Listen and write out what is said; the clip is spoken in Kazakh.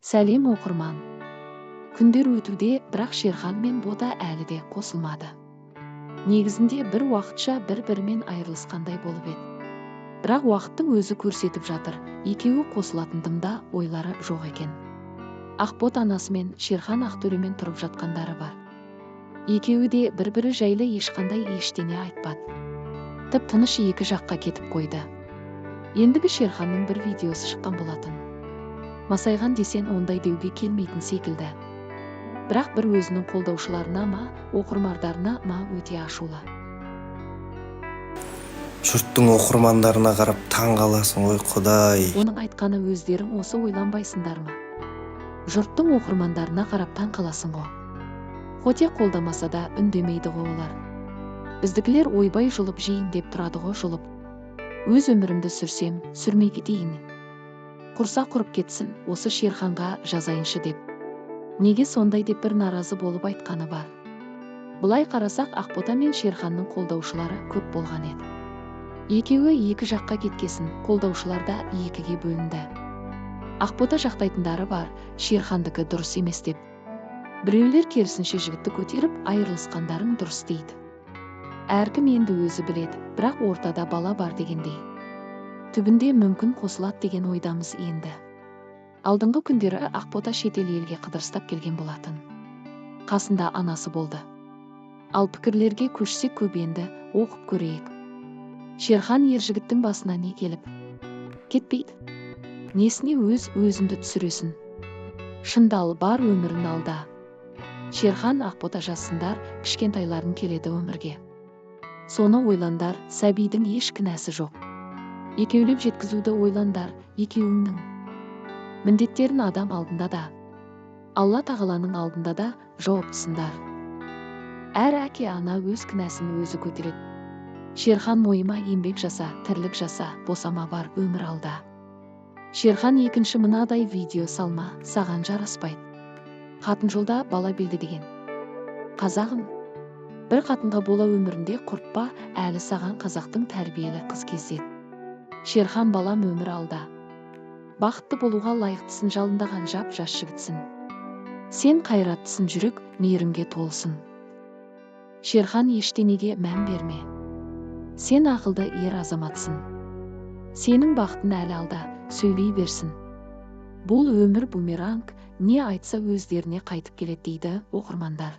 Сәлем оқырман. Күндер өтуде, бірақ Шерхан мен Бота әлі де қосылмады. Негізінде бір уақытша бір-бірімен айырылысқандай болып еді. Бірақ уақыттың өзі көрсетіп жатыр, екеуі қосылатындығында ойлары жоқ екен. Ақбот анасы мен Шерхан Ақтөремен тұрып жатқандары бар. Екеуі де бір-бірі жайлы ешқандай ештеңе айтпады. Тып-тыныш екі жаққа кетіп қойды. Ендігі Шерханның бір видеосы шыққан болатын. Масайған десен ондай деуге келмейтін секілді. Бірақ бір өзінің қолдаушыларына ма, оқырмандарына ма өте ашулы. Жұрттың оқырмандарына қарап таң қаласың ғой Құдай. Оның айтқаны өздерің осы ойланбайсыңдар ма? Жұрттың оқырмандарына қарап таң қаласың ғой. Хоте қолдамаса да үндемейді ғой олар. Біздікілер ойбай жұлып жейін деп тұрады ғой жұлып. Өз өмірімді сүрсем, сүрмей кетейін. Құрса құрып кетсін, осы Шерханға жазайыншы деп. Неге сондай деп бір наразы болып айтқаны бар. Бұлай қарасақ Ақбота мен Шерханның қолдаушылары көп болған еді. Екеуі екі жаққа кеткесін, қолдаушылар да екіге бөлінді. Ақбота жақтайтындары бар, Шерхандікі дұрыс емес деп. Біреулер керісінше жігітті көтеріп айырылысқандарын дұрыс дейді. Әркім енді өзі біледі, бірақ ортада бала бар дегендей. Түбінде мүмкін қосылады деген ойдамыз енді. Алдыңғы күндері Ақбота шетел елге қыдырыстап келген болатын. Қасында анасы болды. Ал пікірлерге көшсек көп енді, оқып көрейік. Шерхан ер жігіттің басына не келіп кетпейді. Несіне өзіңді түсіресің? Шындал бар өмірін алда. Шерхан Ақбота жассындар, кішкентайларын келеді өмірге. Соны ойландар, сәбидің еш кінәсі жоқ. Екеулеп жеткізуді ойландар, екеуіңнің міндеттерін адам алдында да, Алла тағаланың алдында да жауаптысыңдар. Әр әке ана өз кінәсін өзі көтереді. Шерхан мойыма еңбек жаса, тірлік жаса, босама бар өмір алда. Шерхан екінші мынадай видео салма, саған жараспайды. Қатын жолда бала белді деген. Қазағым, бір қатынға бола өмірінде құртпа, әлі саған қазақтың тәрбиелі қыз кездеді. Шерхан балам өмір алда. Бақытты болуға лайықтысын, жалындаған жап-жас жігітсін. Сен қайраттысың, жүрек мейірімге толсын. Шерхан ештеңеге мән берме. Сен ақылды ер азаматсың. Сенің бақытын әлі алда, сөйлей берсін. Бұл өмір бумеранг, не айтса өздеріне қайтып келеді дейді оқырмандар.